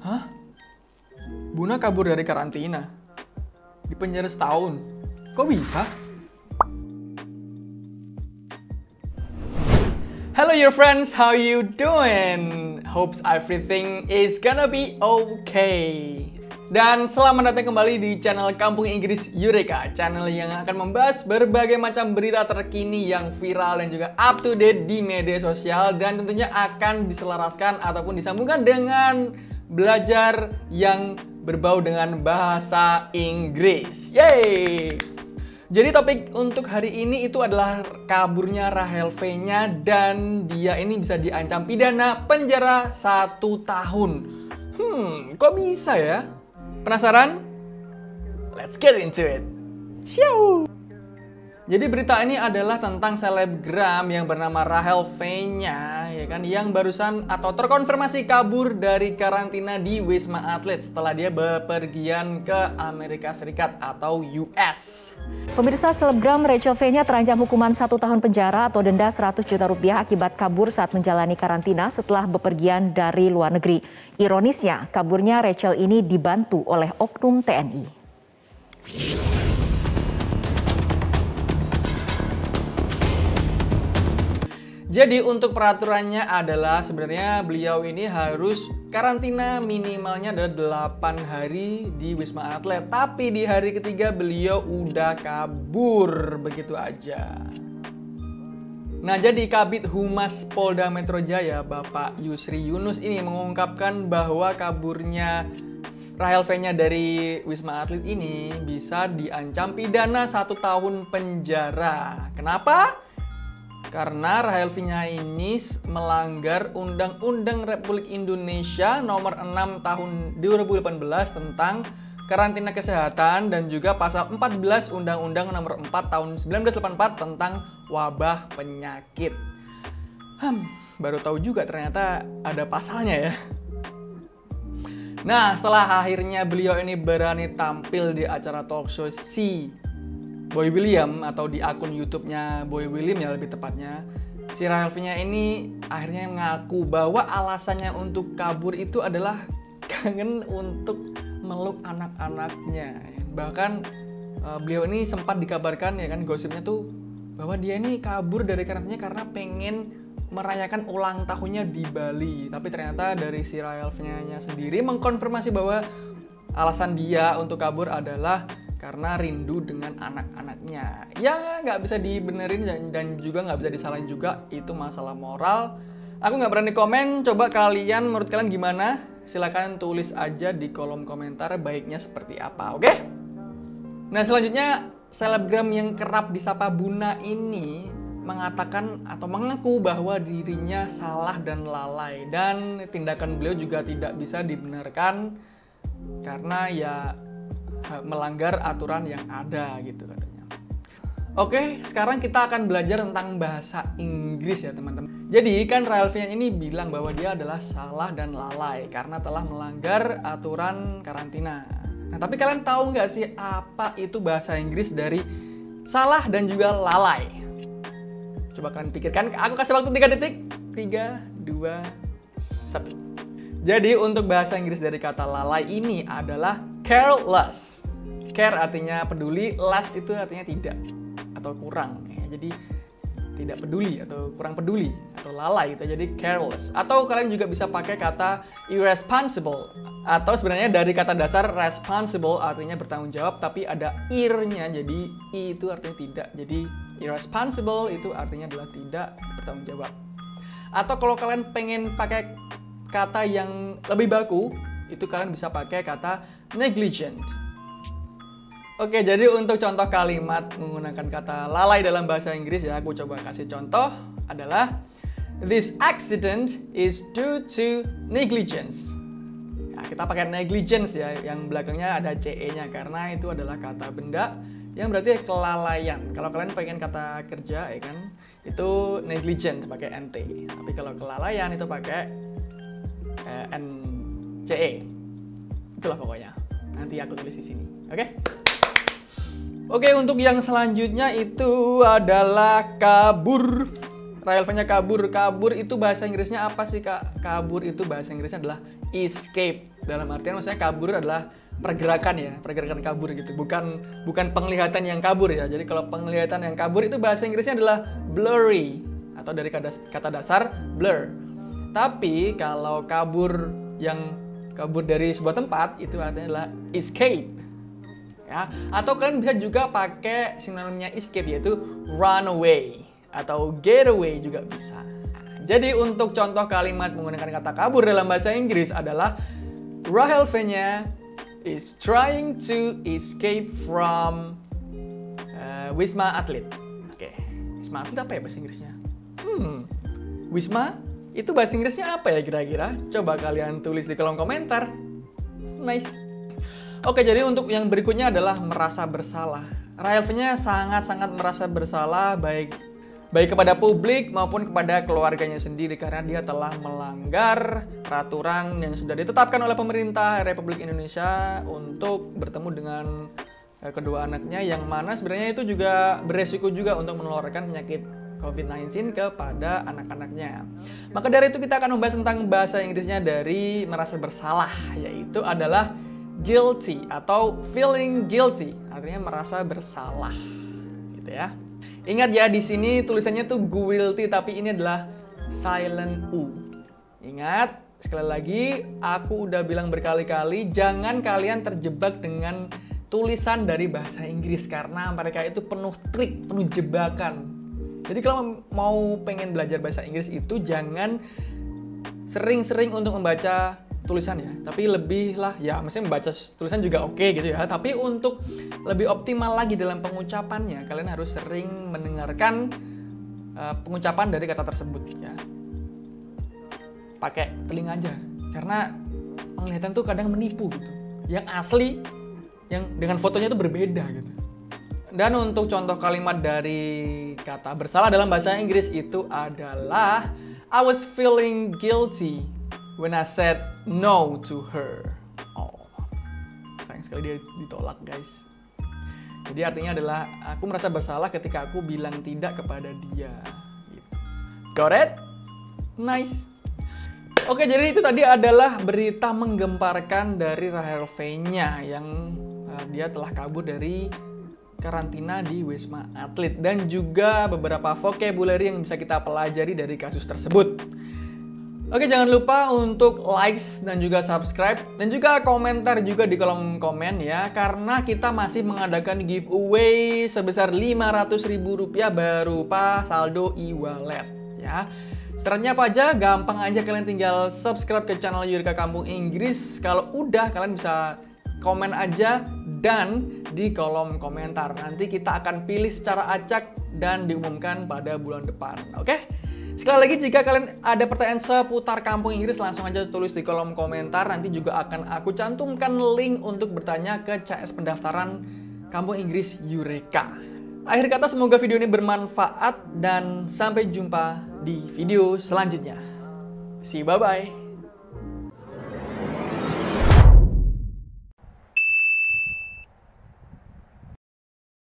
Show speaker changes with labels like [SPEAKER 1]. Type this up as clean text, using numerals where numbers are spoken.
[SPEAKER 1] Hah? Buna kabur dari karantina? Di penjara setahun? Kok bisa? Hello your friends, how you doing? Hopes everything is gonna be okay. Dan selamat datang kembali di channel Kampung Inggris Eureka, channel yang akan membahas berbagai macam berita terkini yang viral dan juga up to date di media sosial, dan tentunya akan diselaraskan ataupun disambungkan dengan belajar yang berbau dengan bahasa Inggris. Yeay! Jadi topik untuk hari ini itu adalah kaburnya Rahel V-nya, dan dia ini bisa diancam pidana penjara 1 tahun. Kok bisa ya? Penasaran? Let's get into it. Ciao. Jadi berita ini adalah tentang selebgram yang bernama Rahel V-nya, ya kan, yang barusan atau terkonfirmasi kabur dari karantina di Wisma Atlet setelah dia bepergian ke Amerika Serikat atau US.
[SPEAKER 2] Pemirsa, selebgram Rachel V-nya terancam hukuman 1 tahun penjara atau denda 100 juta rupiah akibat kabur saat menjalani karantina setelah bepergian dari luar negeri. Ironisnya, kaburnya Rachel ini dibantu oleh oknum TNI.
[SPEAKER 1] Jadi untuk peraturannya adalah sebenarnya beliau ini harus karantina minimalnya adalah 8 hari di Wisma Atlet. Tapi di hari ketiga beliau udah kabur begitu aja. Nah, jadi Kabid Humas Polda Metro Jaya, Bapak Yusri Yunus ini mengungkapkan bahwa kaburnya Rahel V-nya dari Wisma Atlet ini bisa diancam pidana 1 tahun penjara. Kenapa? Karena Rahel V-nya ini melanggar Undang-Undang Republik Indonesia nomor 6 tahun 2018 tentang karantina kesehatan, dan juga pasal 14 Undang-Undang nomor 4 tahun 1984 tentang wabah penyakit. Baru tahu juga ternyata ada pasalnya ya. Nah, setelah akhirnya beliau ini berani tampil di acara talkshow si Boy William atau di akun YouTube-nya Boy William ya lebih tepatnya, si Rahel V-nya ini akhirnya mengaku bahwa alasannya untuk kabur itu adalah kangen untuk meluk anak-anaknya. Bahkan beliau ini sempat dikabarkan ya kan, gosipnya tuh bahwa dia ini kabur dari karantina karena pengen merayakan ulang tahunnya di Bali. Tapi ternyata dari si Rahel V-nya sendiri mengkonfirmasi bahwa alasan dia untuk kabur adalah karena rindu dengan anak-anaknya. Ya nggak bisa dibenerin dan juga nggak bisa disalahin juga, itu masalah moral. Aku nggak berani komen, coba kalian, menurut kalian gimana? Silahkan tulis aja di kolom komentar baiknya seperti apa, oke? Nah, selanjutnya selebgram yang kerap disapa Buna ini mengatakan atau mengaku bahwa dirinya salah dan lalai, dan tindakan beliau juga tidak bisa dibenarkan karena ya melanggar aturan yang ada gitu katanya. Oke, sekarang kita akan belajar tentang bahasa Inggris ya teman-teman. Jadi kan Rahel V ini bilang bahwa dia adalah salah dan lalai karena telah melanggar aturan karantina. Nah, tapi kalian tahu nggak sih apa itu bahasa Inggris dari salah dan juga lalai? Coba kalian pikirkan, aku kasih waktu 3 detik. 3, 2, 1. Jadi untuk bahasa Inggris dari kata lalai ini adalah careless. Care artinya peduli, less itu artinya tidak atau kurang. Jadi tidak peduli atau kurang peduli atau lalai gitu. Jadi careless. Atau kalian juga bisa pakai kata irresponsible. Atau sebenarnya dari kata dasar responsible artinya bertanggung jawab, tapi ada ir-nya, jadi i itu artinya tidak. Jadi irresponsible itu artinya adalah tidak bertanggung jawab. Atau kalau kalian pengen pakai kata yang lebih baku, itu kalian bisa pakai kata negligent. Oke, jadi untuk contoh kalimat menggunakan kata lalai dalam bahasa Inggris ya, aku coba kasih contoh adalah this accident is due to negligence. Nah, kita pakai negligence ya, yang belakangnya ada CE-nya karena itu adalah kata benda yang berarti kelalaian. Kalau kalian pengen kata kerja ya kan, itu negligent pakai NT. Tapi kalau kelalaian itu pakai NCE. Itulah pokoknya. Nanti aku tulis di sini. Oke? Oke, untuk yang selanjutnya itu adalah kabur. Rahel V-nya kabur. Kabur itu bahasa Inggrisnya apa sih, Kak? Kabur itu bahasa Inggrisnya adalah escape. Dalam artian maksudnya kabur adalah pergerakan ya, pergerakan kabur gitu. Bukan penglihatan yang kabur ya. Jadi kalau penglihatan yang kabur itu bahasa Inggrisnya adalah blurry atau dari kata dasar blur. Tapi kalau kabur dari sebuah tempat itu artinya adalah escape. Ya, atau kalian bisa juga pakai sinonimnya escape yaitu run away atau get away juga bisa. Jadi untuk contoh kalimat menggunakan kata kabur dalam bahasa Inggris adalah Rahel V-nya is trying to escape from Wisma Atlet. Oke, Wisma Atlet apa ya bahasa Inggrisnya? Wisma itu bahasa Inggrisnya apa ya kira-kira? Coba kalian tulis di kolom komentar. Nice. Oke, jadi untuk yang berikutnya adalah merasa bersalah. Rahel V-nya sangat-sangat merasa bersalah baik kepada publik maupun kepada keluarganya sendiri karena dia telah melanggar peraturan yang sudah ditetapkan oleh pemerintah Republik Indonesia untuk bertemu dengan kedua anaknya yang mana sebenarnya itu juga beresiko juga untuk menularkan penyakit COVID-19 kepada anak-anaknya. Maka dari itu kita akan membahas tentang bahasa Inggrisnya dari merasa bersalah, yaitu adalah guilty atau feeling guilty, artinya merasa bersalah, gitu ya. Ingat ya di sini tulisannya tuh guilty tapi ini adalah silent u. Ingat, sekali lagi aku udah bilang berkali-kali jangan kalian terjebak dengan tulisan dari bahasa Inggris karena mereka itu penuh trik, penuh jebakan. Jadi kalau mau pengen belajar bahasa Inggris itu jangan sering-sering untuk membaca tulisan ya, tapi lebih lah ya, maksudnya membaca tulisan juga oke gitu ya, tapi untuk lebih optimal lagi dalam pengucapannya kalian harus sering mendengarkan pengucapan dari kata tersebut ya, pakai telinga aja karena penglihatan tuh kadang menipu gitu, yang asli yang dengan fotonya itu berbeda gitu. Dan untuk contoh kalimat dari kata bersalah dalam bahasa Inggris itu adalah I was feeling guilty when I said no to her. Oh, sayang sekali dia ditolak guys. Jadi artinya adalah aku merasa bersalah ketika aku bilang tidak kepada dia. Got it? Nice. Oke, jadi itu tadi adalah berita menggemparkan dari Rahel V-nya yang dia telah kabur dari karantina di Wisma Atlet dan juga beberapa vocabulary yang bisa kita pelajari dari kasus tersebut. Oke, jangan lupa untuk likes dan juga subscribe dan juga komentar juga di kolom komen ya, karena kita masih mengadakan giveaway sebesar Rp500.000 berupa saldo e-wallet ya. Syaratnya apa aja? Gampang aja, kalian tinggal subscribe ke channel Eureka Kampung Inggris. Kalau udah, kalian bisa komen aja dan di kolom komentar. Nanti kita akan pilih secara acak dan diumumkan pada bulan depan. Oke? Sekali lagi, jika kalian ada pertanyaan seputar Kampung Inggris, langsung aja tulis di kolom komentar. Nanti juga akan aku cantumkan link untuk bertanya ke CS pendaftaran Kampung Inggris Eureka. Akhir kata, semoga video ini bermanfaat dan sampai jumpa di video selanjutnya. See you, bye-bye.